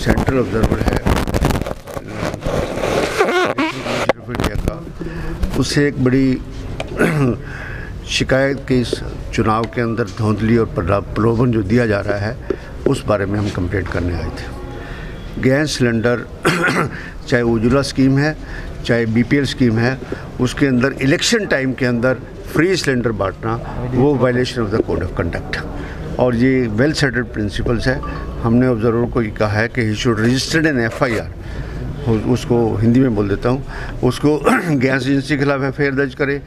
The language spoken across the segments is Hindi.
सेंट्रल ऑब्जर्वर है इंडिया का, उससे एक बड़ी शिकायत के इस चुनाव के अंदर धांधली और प्रलोभन जो दिया जा रहा है उस बारे में हम कंप्लेंट करने आए थे। गैस सिलेंडर चाहे उज्ज्वला स्कीम है चाहे बीपीएल स्कीम है, उसके अंदर इलेक्शन टाइम के अंदर फ्री सिलेंडर बांटना वो violation of the code of conduct, और ये वेल सेटेड प्रिंसिपल्स है। हमने ऑब्जर्वर को ये कहा है कि he should registered an FIR, उसको हिंदी में बोल देता हूँ, उसको गैस एजेंसी के खिलाफ FIR दर्ज करे,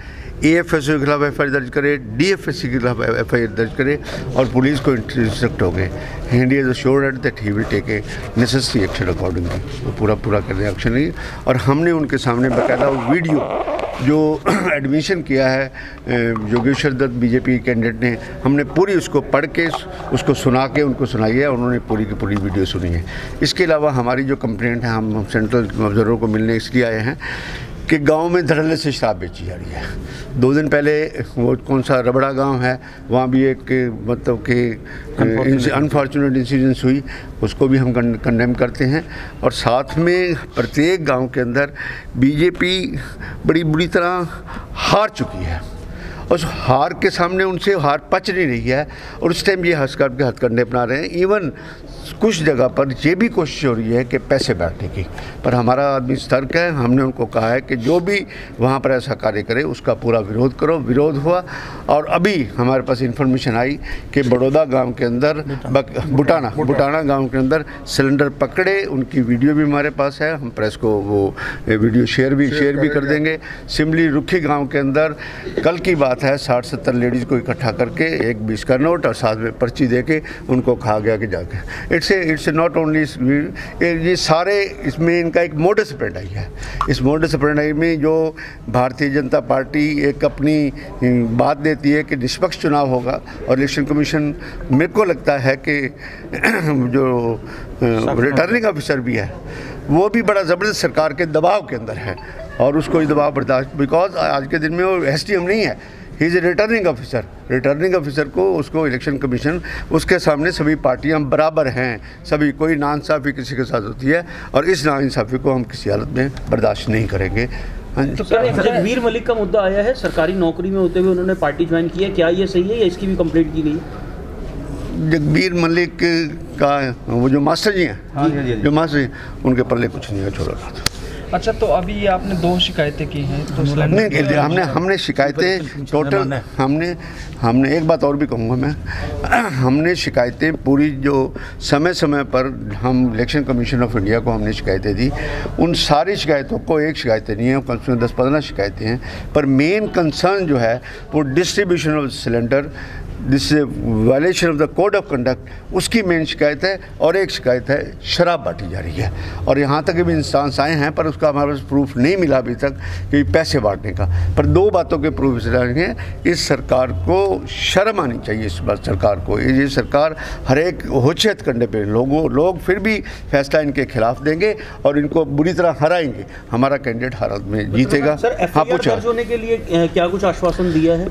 AFSO के खिलाफ FIR दर्ज करे, DFSC के खिलाफ FIR दर्ज करे, और पुलिस को इंस्ट्रक्ट हो गए। He is assured that he will take a necessary action accordingly, वो पूरा करने एक्शन नहीं। और हमने उनके सामने बाकायदा वीडियो जो एडमिशन किया है योगेश्वर दत्त BJP कैंडिडेट ने, हमने पूरी उसको पढ़ के उसको सुना के उनको सुनाई है, उन्होंने पूरी की पूरी वीडियो सुनी है। इसके अलावा हमारी जो कंप्लेंट है, हम सेंट्रल ऑब्जर्वर को मिलने इसलिए आए हैं कि गांव में धड़ल्ले से शराब बेची जा रही है। 2 दिन पहले वो कौन सा रबड़ा गांव है, वहाँ भी एक मतलब कि अनफॉर्चुनेट इंसिडेंस हुई, उसको भी हम कंडेम करते हैं। और साथ में प्रत्येक गांव के अंदर BJP बड़ी बुरी तरह हार चुकी है, उस हार के सामने उनसे हार पच नहीं रही है, और उस टाइम ये हथकंडे अपना रहे हैं। इवन कुछ जगह पर ये भी कोशिश हो रही है कि पैसे बांटने की, पर हमारा आदमी सतर्क है। हमने उनको कहा है कि जो भी वहाँ पर ऐसा कार्य करे उसका पूरा विरोध करो। विरोध हुआ, और अभी हमारे पास इन्फॉर्मेशन आई कि बड़ौदा गांव के अंदर बुटाना गांव के अंदर सिलेंडर पकड़े, उनकी वीडियो भी हमारे पास है, हम प्रेस को वो वीडियो शेयर भी कर देंगे। सिमली रुखी गाँव के अंदर कल की बात है, 60-70 लेडीज़ को इकट्ठा करके एक 20 का नोट और साथ में पर्ची दे के उनको कहा गया कि जाके इट्स नॉट ओनली ये सारे इसमें इनका एक मोडस ऑपरेंडी है। इस मोडस ऑपरेंडी में जो भारतीय जनता पार्टी एक अपनी बात देती है कि निष्पक्ष चुनाव होगा, और इलेक्शन कमीशन मेरे को लगता है कि जो रिटर्निंग ऑफिसर भी है वो भी बड़ा ज़बरदस्त सरकार के दबाव के अंदर है, और उसको ये दबाव बर्दाश्त, बिकॉज आज के दिन में वो SDM नहीं है, he is a returning officer को उसको इलेक्शन कमीशन उसके सामने सभी पार्टियां बराबर हैं, सभी, कोई नाइंसाफ़ी किसी के साथ होती है, और इस नाइंसाफ़ी को हम किसी हालत में बर्दाश्त नहीं करेंगे। तो जगबीर मलिक का मुद्दा आया है, सरकारी नौकरी में होते हुए उन्होंने पार्टी ज्वाइन की है, क्या ये सही है या इसकी भी कंप्लेंट की गई है? जगबीर मलिक का वो जो मास्टर जी हैं, जो मास्टर जी, उनके पल्ले कुछ नहीं है, छोड़ा। अच्छा, तो अभी आपने 2 शिकायतें की हैं, तो हमने शिकायतें टोटल हमने एक बात और भी कहूँगा मैं, हमने शिकायतें पूरी जो समय पर हम इलेक्शन कमीशन ऑफ इंडिया को हमने शिकायतें दी, उन सारी शिकायतों को एक शिकायतें नहीं है, कम से कम 10-15 शिकायतें हैं, पर मेन कंसर्न जो है वो distribution of cylinder, this violation of the code of conduct, उसकी मेन शिकायत है। और एक शिकायत है शराब बांटी जा रही है, और यहाँ तक भी इंस्टांस आए हैं, पर उसका हमारे पास प्रूफ नहीं मिला अभी तक कि पैसे बांटने का। पर 2 बातों के प्रूफ हैं, इस सरकार को शर्म आनी चाहिए। इस बात सरकार को, ये सरकार हर एक होचे हथकंडे पे लोग फिर भी फैसला इनके खिलाफ देंगे और इनको बुरी तरह हराएंगे। हमारा कैंडिडेट हालत में जीतेगा। हाँ, पूछा होने के लिए क्या कुछ आश्वासन दिया है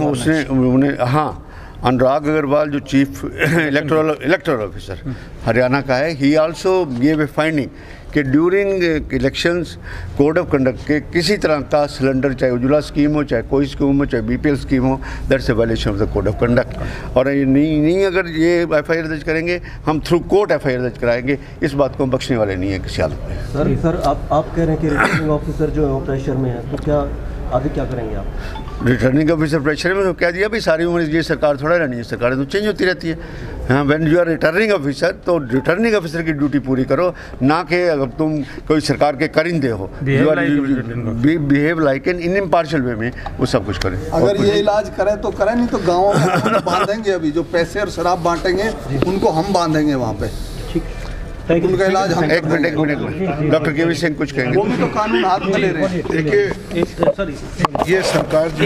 उसने? उन्हें, हाँ, अनुराग अग्रवाल जो चीफ इलेक्टोरल ऑफिसर हरियाणा का है, he also give a finding कि during elections code of conduct के किसी तरह का सिलेंडर, चाहे उज्ज्वला स्कीम हो, चाहे कोई स्कीम हो, चाहे BPL स्कीम हो, that's a violation of the code of conduct. और नहीं अगर ये FIR दर्ज करेंगे, हम थ्रू कोर्ट FIR दर्ज कराएंगे, इस बात को हम बख्शने वाले नहीं है किसी हालत में। सर आप कह रहे हैं कि रिटर्निंग ऑफिसर जो है प्रेशर में है, तो क्या आगे क्या करेंगे आप? रिटर्निंग ऑफिसर प्रेशर में तो कह दिया भाई, सारी उम्र ये सरकार थोड़ा रहनी है, सरकार तो चेंज होती रहती है। हाँ, when you are returning officer तो रिटर्निंग ऑफिसर की ड्यूटी पूरी करो, ना कि अगर तुम कोई सरकार के करिंदे हो, you are behave like an impartial way में वो सब कुछ करें। अगर ये इलाज करें तो करें, नहीं तो गाँव में बांधेंगे। अभी जो पैसे और शराब बांटेंगे उनको हम बांधेंगे वहाँ पे। उनका इलाज हम एक मिनट डॉक्टर केवी सिंह कुछ कहेंगे। वो भी तो कानून हाथ में ले रहे हैं। देखिए, ये सरकार जो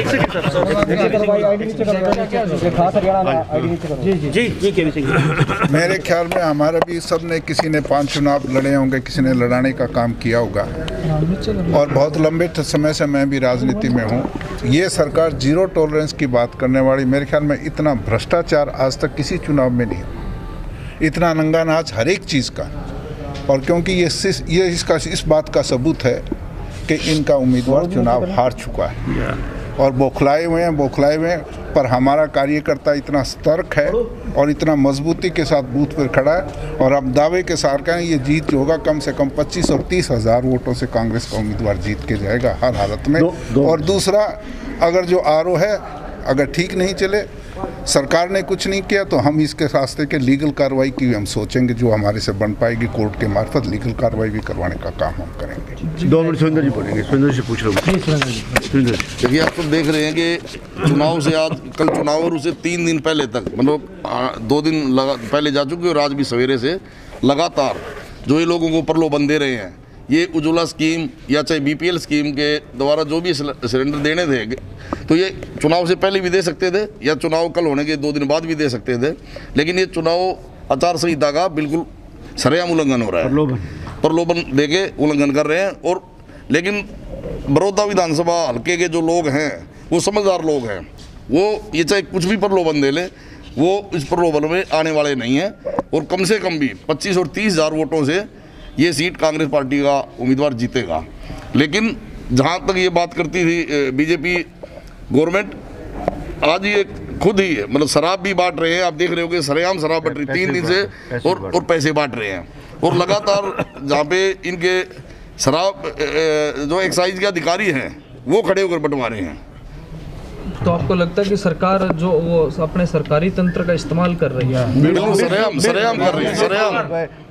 मेरे ख्याल में हमारा भी सब ने, किसी ने 5 चुनाव लड़े होंगे, किसी ने लड़ाने का काम किया होगा, और बहुत लंबे समय से मैं भी राजनीति में हूँ। ये सरकार 0 टॉलरेंस की बात करने वाली, मेरे ख्याल में इतना भ्रष्टाचार आज तक किसी चुनाव में नहीं, इतना नंगा नाच हर एक चीज़ का। और क्योंकि ये इस बात का सबूत है कि इनका उम्मीदवार चुनाव हार चुका है और बौखलाए हुए हैं, पर हमारा कार्यकर्ता इतना सतर्क है और इतना मजबूती के साथ बूथ पर खड़ा है और अब दावे के साथ कहें ये जीत जो होगा कम से कम 25 और 30 हज़ार वोटों से कांग्रेस का उम्मीदवार जीत के जाएगा हर हालत में। और दूसरा, अगर जो आरओ है अगर ठीक नहीं चले, सरकार ने कुछ नहीं किया, तो हम इसके रास्ते के लीगल कार्रवाई की हम सोचेंगे, जो हमारे से बन पाएगी कोर्ट के मार्फत लीगल कार्रवाई भी करवाने का काम हम करेंगे। 2 मिनट सुरेंद्र जी बोलेंगे, सुरेंद्र से पूछ रहा हूँ। सुरेंद्र जी, देखिए, आप तो देख रहे हैं कि चुनाव से आज कल चुनाव और उससे 3 दिन पहले तक, मतलब 2 दिन पहले जा चुके और आज भी सवेरे से लगातार जो ये लोगों को प्रलोभन दे रहे हैं, ये उज्ज्वला स्कीम या चाहे बीपीएल स्कीम के द्वारा जो भी सिलेंडर देने थे, तो ये चुनाव से पहले भी दे सकते थे या चुनाव कल होने के 2 दिन बाद भी दे सकते थे, लेकिन ये चुनाव आचार संहिता का बिल्कुल सरेआम उल्लंघन हो रहा है, प्रलोभन देके उल्लंघन कर रहे हैं। और लेकिन बड़ौदा विधानसभा हल्के के जो लोग हैं वो समझदार लोग हैं, वो ये चाहे कुछ भी प्रलोभन दे ले, वो इस प्रलोभन में आने वाले नहीं हैं और कम से कम भी 25 और 30 हज़ार वोटों से ये सीट कांग्रेस पार्टी का उम्मीदवार जीतेगा। लेकिन जहाँ तक ये बात करती थी बीजेपी गवर्नमेंट, आज ये खुद ही मतलब शराब भी बांट रहे हैं, आप देख रहे हो कि सरेआम शराब बट रही 3 दिन से और पैसे बांट रहे हैं। और लगातार जहाँ पे इनके शराब जो एक्साइज के अधिकारी हैं वो खड़े होकर बंटवा रहे हैं। तो आपको लगता है कि सरकार जो वो अपने सरकारी तंत्र का इस्तेमाल कर रही है? बिल्कुल सरेआम कर रही है, सरेआम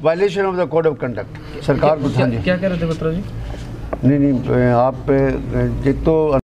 violation of the code of conduct सरकार को। क्या कह रहे थे बत्रा जी? नहीं, आप एक तो